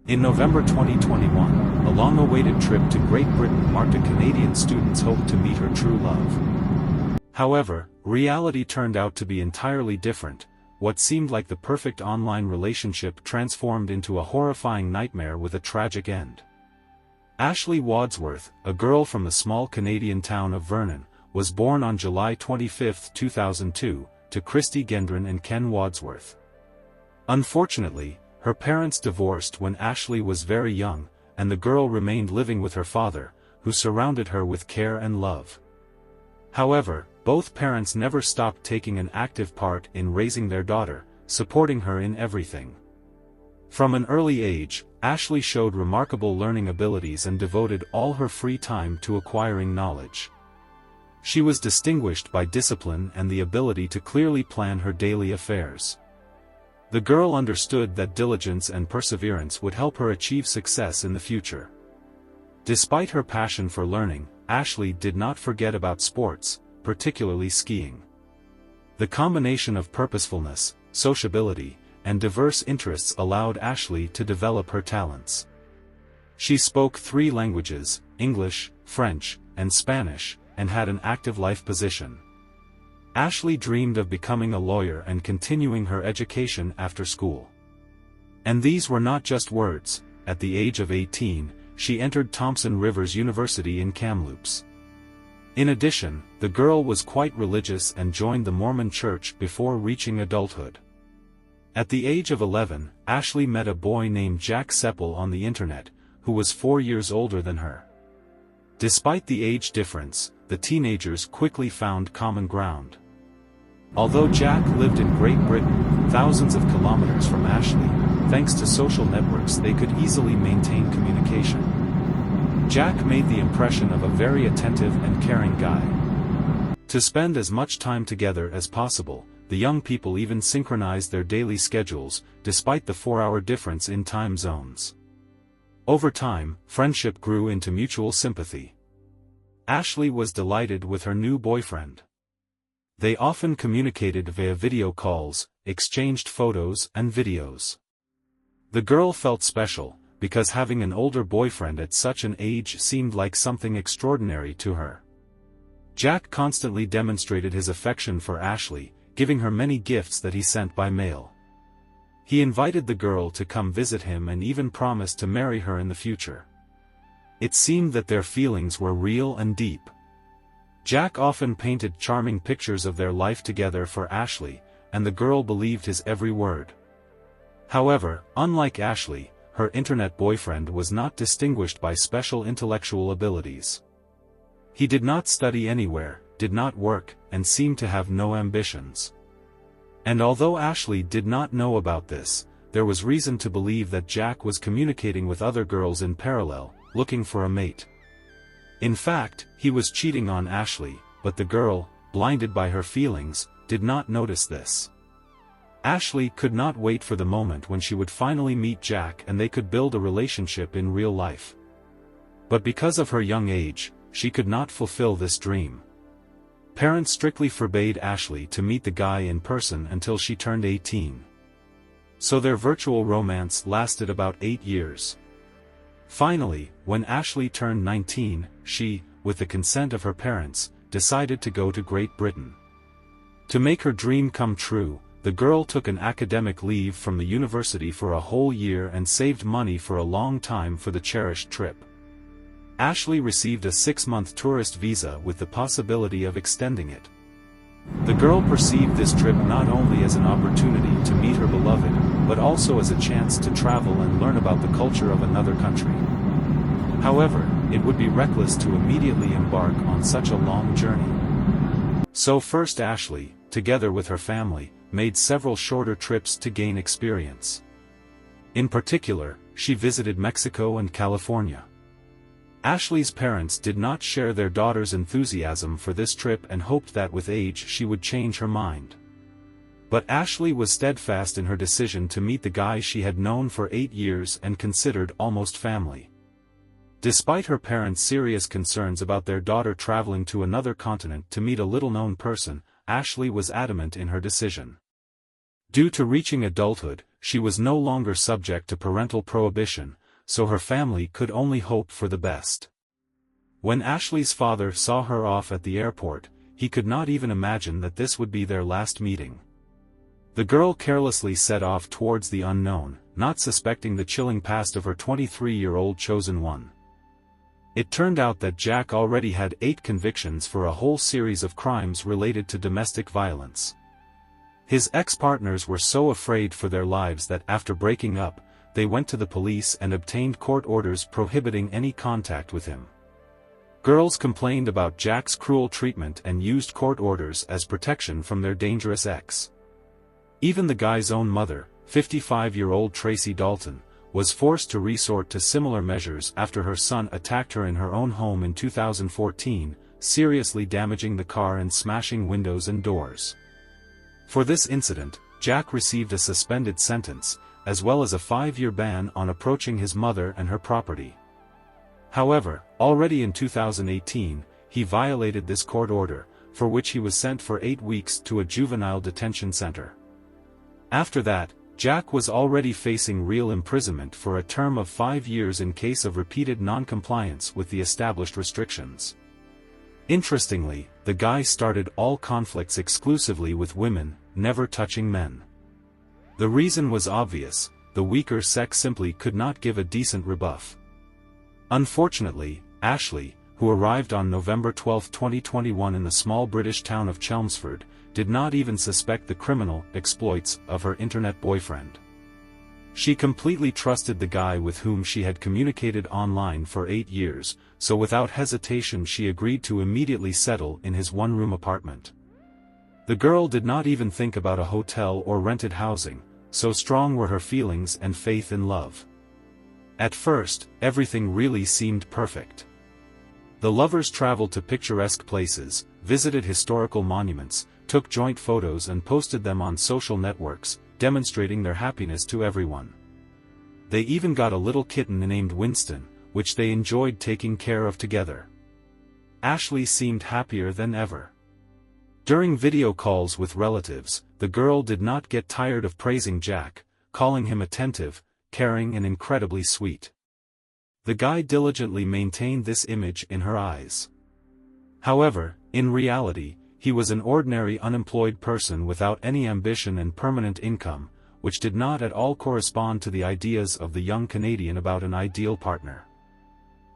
In November 2021, a long-awaited trip to Great Britain marked a Canadian student's hope to meet her true love. However, reality turned out to be entirely different. What seemed like the perfect online relationship transformed into a horrifying nightmare with a tragic end. Ashley Wadsworth, a girl from the small Canadian town of Vernon, was born on July 25, 2002, to Christy Gendron and Ken Wadsworth. Unfortunately, her parents divorced when Ashley was very young, and the girl remained living with her father, who surrounded her with care and love. However, both parents never stopped taking an active part in raising their daughter, supporting her in everything. From an early age, Ashley showed remarkable learning abilities and devoted all her free time to acquiring knowledge. She was distinguished by discipline and the ability to clearly plan her daily affairs. The girl understood that diligence and perseverance would help her achieve success in the future. Despite her passion for learning, Ashley did not forget about sports, particularly skiing. The combination of purposefulness, sociability, and diverse interests allowed Ashley to develop her talents. She spoke 3 languages, English, French, and Spanish, and had an active life position. Ashley dreamed of becoming a lawyer and continuing her education after school. And these were not just words. At the age of 18, she entered Thompson Rivers University in Kamloops. In addition, the girl was quite religious and joined the Mormon Church before reaching adulthood. At the age of 11, Ashley met a boy named Jack Sepple on the internet, who was 4 years older than her. Despite the age difference, the teenagers quickly found common ground. Although Jack lived in Great Britain, thousands of kilometers from Ashley, thanks to social networks they could easily maintain communication. Jack made the impression of a very attentive and caring guy. To spend as much time together as possible, the young people even synchronized their daily schedules, despite the 4-hour difference in time zones. Over time, friendship grew into mutual sympathy. Ashley was delighted with her new boyfriend. They often communicated via video calls, exchanged photos and videos. The girl felt special, because having an older boyfriend at such an age seemed like something extraordinary to her. Jack constantly demonstrated his affection for Ashley, giving her many gifts that he sent by mail. He invited the girl to come visit him and even promised to marry her in the future. It seemed that their feelings were real and deep. Jack often painted charming pictures of their life together for Ashley, and the girl believed his every word. However, unlike Ashley, her internet boyfriend was not distinguished by special intellectual abilities. He did not study anywhere, did not work, and seemed to have no ambitions. And although Ashley did not know about this, there was reason to believe that Jack was communicating with other girls in parallel, looking for a mate. In fact, he was cheating on Ashley, but the girl, blinded by her feelings, did not notice this. Ashley could not wait for the moment when she would finally meet Jack and they could build a relationship in real life. But because of her young age, she could not fulfill this dream. Parents strictly forbade Ashley to meet the guy in person until she turned 18. So their virtual romance lasted about 8 years. Finally, when Ashley turned 19, she, with the consent of her parents, decided to go to Great Britain. To make her dream come true, the girl took an academic leave from the university for a whole year and saved money for a long time for the cherished trip. Ashley received a 6-month tourist visa with the possibility of extending it. The girl perceived this trip not only as an opportunity to meet her beloved, but also as a chance to travel and learn about the culture of another country. However, it would be reckless to immediately embark on such a long journey. So first Ashley, together with her family, made several shorter trips to gain experience. In particular, she visited Mexico and California. Ashley's parents did not share their daughter's enthusiasm for this trip and hoped that with age she would change her mind. But Ashley was steadfast in her decision to meet the guy she had known for 8 years and considered almost family. Despite her parents' serious concerns about their daughter traveling to another continent to meet a little-known person, Ashley was adamant in her decision. Due to reaching adulthood, she was no longer subject to parental prohibition, so her family could only hope for the best. When Ashley's father saw her off at the airport, he could not even imagine that this would be their last meeting. The girl carelessly set off towards the unknown, not suspecting the chilling past of her 23-year-old chosen one. It turned out that Jack already had 8 convictions for a whole series of crimes related to domestic violence. His ex-partners were so afraid for their lives that after breaking up, they went to the police and obtained court orders prohibiting any contact with him. Girls complained about Jack's cruel treatment and used court orders as protection from their dangerous ex. Even the guy's own mother, 55-year-old Tracy Dalton, was forced to resort to similar measures after her son attacked her in her own home in 2014, seriously damaging the car and smashing windows and doors. For this incident, Jack received a suspended sentence, as well as a 5-year ban on approaching his mother and her property. However, already in 2018, he violated this court order, for which he was sent for 8 weeks to a juvenile detention center. After that, Jack was already facing real imprisonment for a term of 5 years in case of repeated non-compliance with the established restrictions. Interestingly, the guy started all conflicts exclusively with women, never touching men. The reason was obvious: the weaker sex simply could not give a decent rebuff. Unfortunately, Ashley, who arrived on November 12, 2021 in the small British town of Chelmsford, did not even suspect the criminal exploits of her internet boyfriend. She completely trusted the guy with whom she had communicated online for 8 years, so without hesitation she agreed to immediately settle in his one-room apartment. The girl did not even think about a hotel or rented housing, so strong were her feelings and faith in love. At first, everything really seemed perfect. The lovers traveled to picturesque places, visited historical monuments, took joint photos and posted them on social networks, demonstrating their happiness to everyone. They even got a little kitten named Winston, which they enjoyed taking care of together. Ashley seemed happier than ever. During video calls with relatives, the girl did not get tired of praising Jack, calling him attentive, caring and incredibly sweet. The guy diligently maintained this image in her eyes. However, in reality, he was an ordinary unemployed person without any ambition and permanent income, which did not at all correspond to the ideas of the young Canadian about an ideal partner.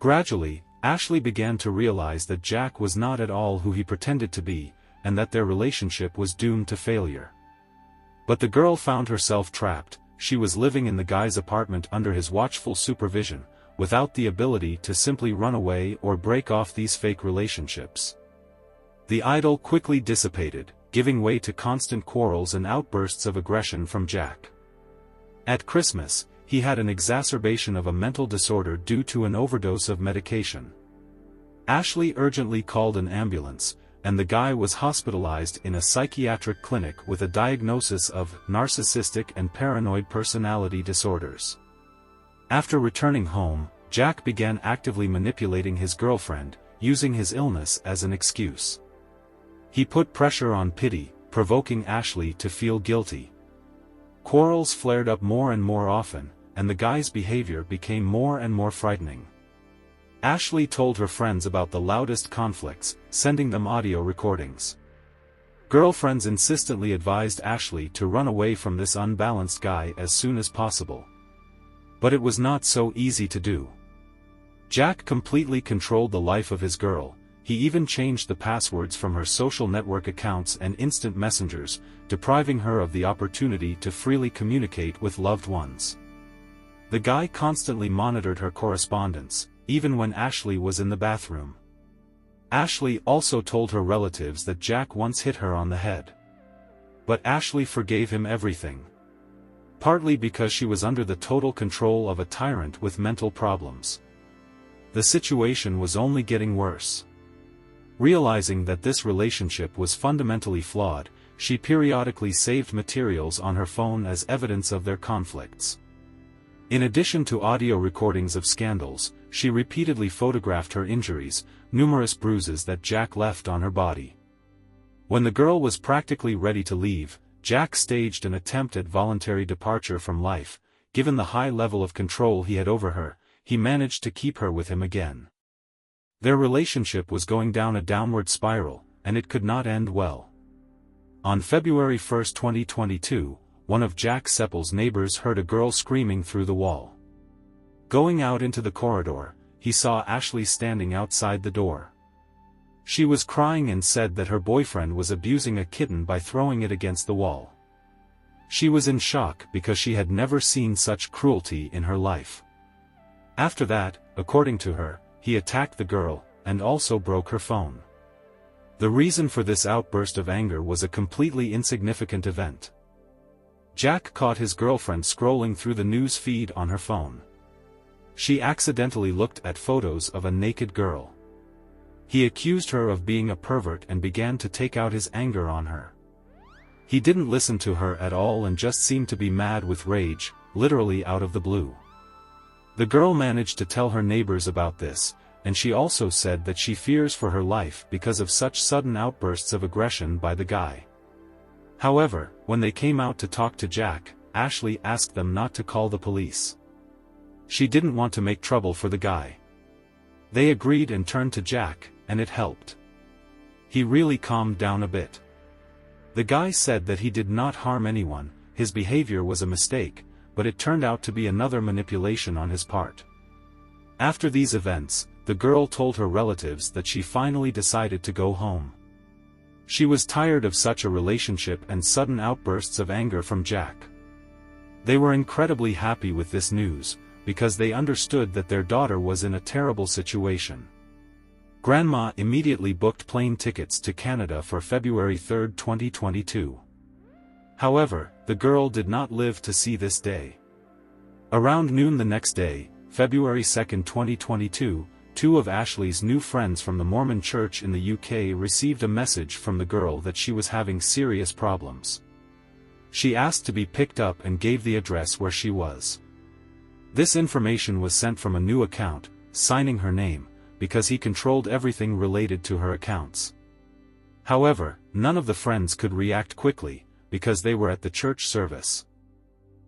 Gradually, Ashley began to realize that Jack was not at all who he pretended to be, and that their relationship was doomed to failure. But the girl found herself trapped. She was living in the guy's apartment under his watchful supervision, without the ability to simply run away or break off these fake relationships. The idyll quickly dissipated, giving way to constant quarrels and outbursts of aggression from Jack. At Christmas, he had an exacerbation of a mental disorder due to an overdose of medication. Ashley urgently called an ambulance, and the guy was hospitalized in a psychiatric clinic with a diagnosis of narcissistic and paranoid personality disorders. After returning home, Jack began actively manipulating his girlfriend, using his illness as an excuse. He put pressure on Pity, provoking Ashley to feel guilty. Quarrels flared up more and more often, and the guy's behavior became more and more frightening. Ashley told her friends about the loudest conflicts, sending them audio recordings. Girlfriends insistently advised Ashley to run away from this unbalanced guy as soon as possible. But it was not so easy to do. Jack completely controlled the life of his girl. He even changed the passwords from her social network accounts and instant messengers, depriving her of the opportunity to freely communicate with loved ones. The guy constantly monitored her correspondence, even when Ashley was in the bathroom. Ashley also told her relatives that Jack once hit her on the head. But Ashley forgave him everything. Partly because she was under the total control of a tyrant with mental problems. The situation was only getting worse. Realizing that this relationship was fundamentally flawed, she periodically saved materials on her phone as evidence of their conflicts. In addition to audio recordings of scandals, she repeatedly photographed her injuries, numerous bruises that Jack left on her body. When the girl was practically ready to leave, Jack staged an attempt at voluntary departure from life. Given the high level of control he had over her, he managed to keep her with him again. Their relationship was going down a downward spiral, and it could not end well. On February 1, 2022, one of Jack Sepple's neighbors heard a girl screaming through the wall. Going out into the corridor, he saw Ashley standing outside the door. She was crying and said that her boyfriend was abusing a kitten by throwing it against the wall. She was in shock because she had never seen such cruelty in her life. After that, according to her, he attacked the girl, and also broke her phone. The reason for this outburst of anger was a completely insignificant event. Jack caught his girlfriend scrolling through the news feed on her phone. She accidentally looked at photos of a naked girl. He accused her of being a pervert and began to take out his anger on her. He didn't listen to her at all and just seemed to be mad with rage, literally out of the blue. The girl managed to tell her neighbors about this, and she also said that she fears for her life because of such sudden outbursts of aggression by the guy. However, when they came out to talk to Jack, Ashley asked them not to call the police. She didn't want to make trouble for the guy. They agreed and turned to Jack, and it helped. He really calmed down a bit. The guy said that he did not harm anyone, his behavior was a mistake, but it turned out to be another manipulation on his part. After these events, the girl told her relatives that she finally decided to go home. She was tired of such a relationship and sudden outbursts of anger from Jack. They were incredibly happy with this news, because they understood that their daughter was in a terrible situation. Grandma immediately booked plane tickets to Canada for February 3, 2022. However, the girl did not live to see this day. Around noon the next day, February 2, 2022, two of Ashley's new friends from the Mormon Church in the UK received a message from the girl that she was having serious problems. She asked to be picked up and gave the address where she was. This information was sent from a new account, signing her name, because he controlled everything related to her accounts. However, none of the friends could react quickly, because they were at the church service.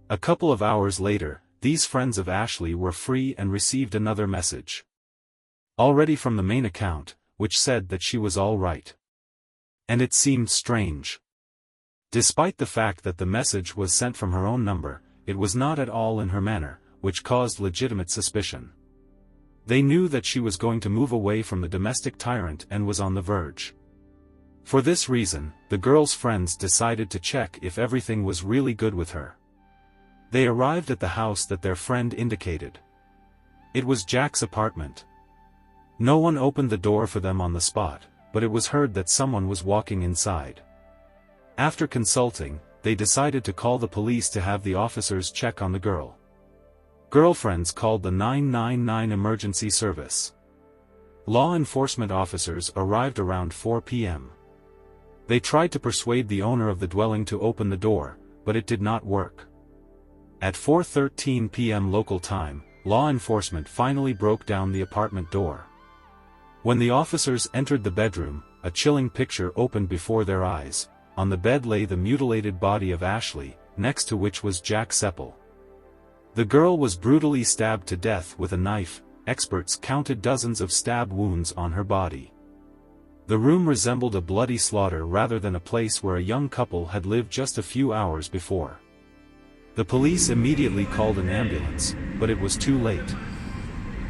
A couple of hours later, these friends of Ashley were free and received another message. Already from the main account, which said that she was all right. And it seemed strange. Despite the fact that the message was sent from her own number, it was not at all in her manner, which caused legitimate suspicion. They knew that she was going to move away from the domestic tyrant and was on the verge. For this reason, the girl's friends decided to check if everything was really good with her. They arrived at the house that their friend indicated. It was Jack's apartment. No one opened the door for them on the spot, but it was heard that someone was walking inside. After consulting, they decided to call the police to have the officers check on the girl. Girlfriends called the 999 emergency service. Law enforcement officers arrived around 4 p.m. They tried to persuade the owner of the dwelling to open the door, but it did not work. At 4:13 p.m. local time, law enforcement finally broke down the apartment door. When the officers entered the bedroom, a chilling picture opened before their eyes. On the bed lay the mutilated body of Ashley, next to which was Jack Sepple. The girl was brutally stabbed to death with a knife. Experts counted dozens of stab wounds on her body. The room resembled a bloody slaughter rather than a place where a young couple had lived just a few hours before. The police immediately called an ambulance, but it was too late.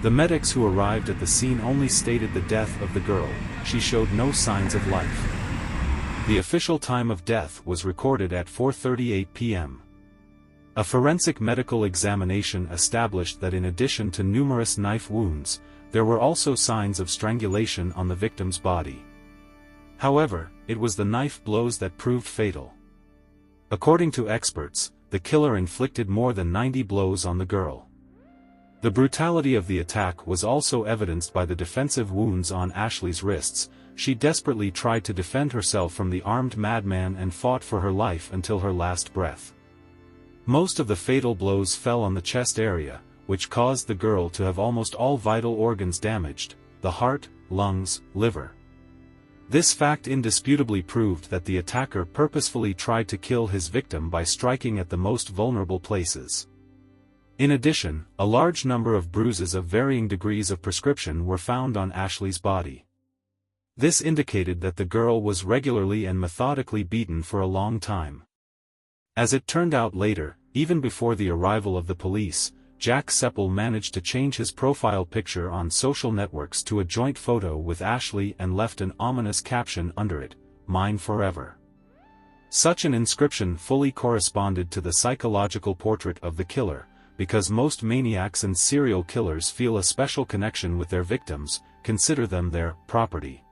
The medics who arrived at the scene only stated the death of the girl. She showed no signs of life. The official time of death was recorded at 4:38 p.m. A forensic medical examination established that in addition to numerous knife wounds, there were also signs of strangulation on the victim's body. However, it was the knife blows that proved fatal. According to experts, the killer inflicted more than 90 blows on the girl. The brutality of the attack was also evidenced by the defensive wounds on Ashley's wrists. She desperately tried to defend herself from the armed madman and fought for her life until her last breath. Most of the fatal blows fell on the chest area, which caused the girl to have almost all vital organs damaged: the heart, lungs, liver. This fact indisputably proved that the attacker purposefully tried to kill his victim by striking at the most vulnerable places. In addition, a large number of bruises of varying degrees of prescription were found on Ashley's body. This indicated that the girl was regularly and methodically beaten for a long time. As it turned out later, even before the arrival of the police, Jack Sepple managed to change his profile picture on social networks to a joint photo with Ashley and left an ominous caption under it, "Mine forever." Such an inscription fully corresponded to the psychological portrait of the killer, because most maniacs and serial killers feel a special connection with their victims, consider them their property.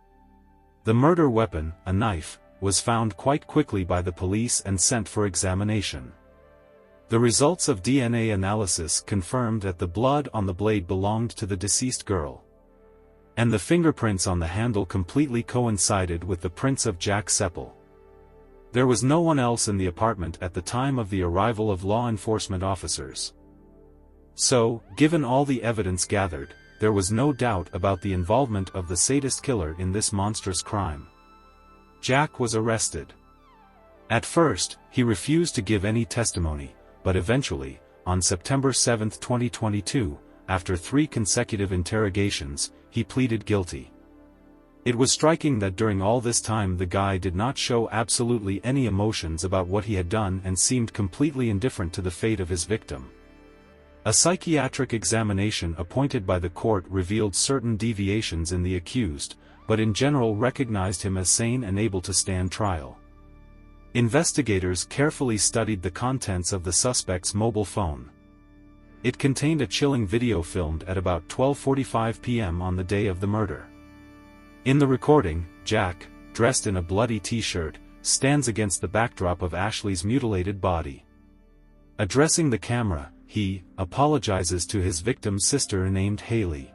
The murder weapon, a knife, was found quite quickly by the police and sent for examination. The results of DNA analysis confirmed that the blood on the blade belonged to the deceased girl. And the fingerprints on the handle completely coincided with the prints of Jack Sepple. There was no one else in the apartment at the time of the arrival of law enforcement officers. So, given all the evidence gathered, there was no doubt about the involvement of the sadist killer in this monstrous crime. Jack was arrested. At first, he refused to give any testimony, but eventually, on September 7, 2022, after 3 consecutive interrogations, he pleaded guilty. It was striking that during all this time the guy did not show absolutely any emotions about what he had done and seemed completely indifferent to the fate of his victim. A psychiatric examination appointed by the court revealed certain deviations in the accused, but in general recognized him as sane and able to stand trial. Investigators carefully studied the contents of the suspect's mobile phone. It contained a chilling video filmed at about 12:45 p.m. on the day of the murder. In the recording, Jack, dressed in a bloody t-shirt, stands against the backdrop of Ashley's mutilated body. Addressing the camera, he apologizes to his victim's sister named Haley.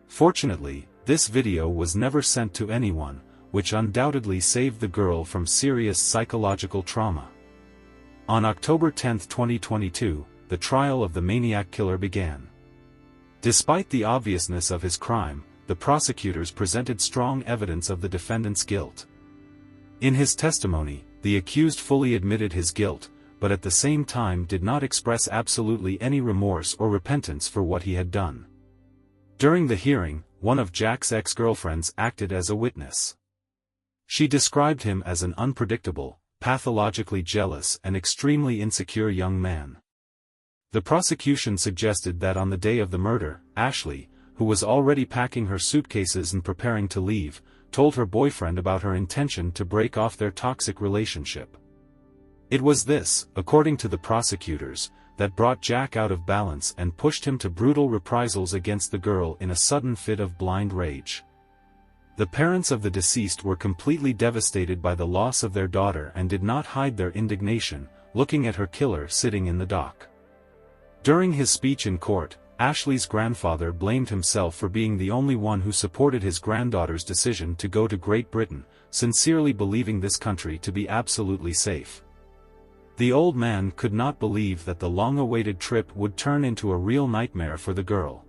Fortunately, this video was never sent to anyone, which undoubtedly saved the girl from serious psychological trauma. On October 10, 2022, the trial of the maniac killer began. Despite the obviousness of his crime, the prosecutors presented strong evidence of the defendant's guilt. In his testimony, the accused fully admitted his guilt, but at the same time did not express absolutely any remorse or repentance for what he had done. During the hearing, one of Jack's ex-girlfriends acted as a witness. She described him as an unpredictable, pathologically jealous and extremely insecure young man. The prosecution suggested that on the day of the murder, Ashley, who was already packing her suitcases and preparing to leave, told her boyfriend about her intention to break off their toxic relationship. It was this, according to the prosecutors, that brought Jack out of balance and pushed him to brutal reprisals against the girl in a sudden fit of blind rage. The parents of the deceased were completely devastated by the loss of their daughter and did not hide their indignation, looking at her killer sitting in the dock. During his speech in court, Ashley's grandfather blamed himself for being the only one who supported his granddaughter's decision to go to Great Britain, sincerely believing this country to be absolutely safe. The old man could not believe that the long-awaited trip would turn into a real nightmare for the girl.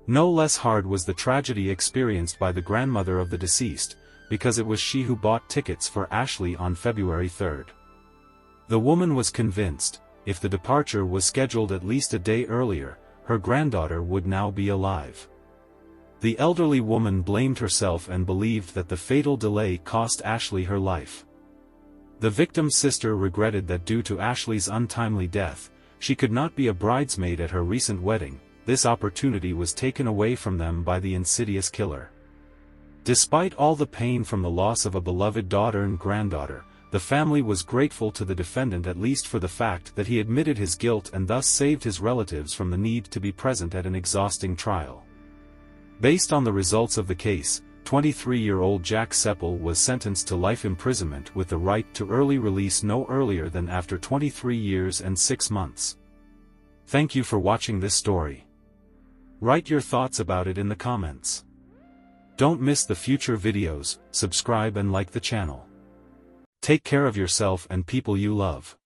No less hard was the tragedy experienced by the grandmother of the deceased, because it was she who bought tickets for Ashley on February 3rd. The woman was convinced, if the departure was scheduled at least a day earlier, her granddaughter would now be alive. The elderly woman blamed herself and believed that the fatal delay cost Ashley her life. The victim's sister regretted that due to Ashley's untimely death, she could not be a bridesmaid at her recent wedding. This opportunity was taken away from them by the insidious killer. Despite all the pain from the loss of a beloved daughter and granddaughter, the family was grateful to the defendant at least for the fact that he admitted his guilt and thus saved his relatives from the need to be present at an exhausting trial. Based on the results of the case, 23-year-old Jack Sepple was sentenced to life imprisonment with the right to early release no earlier than after 23 years and 6 months. Thank you for watching this story. Write your thoughts about it in the comments. Don't miss the future videos, subscribe and like the channel. Take care of yourself and people you love.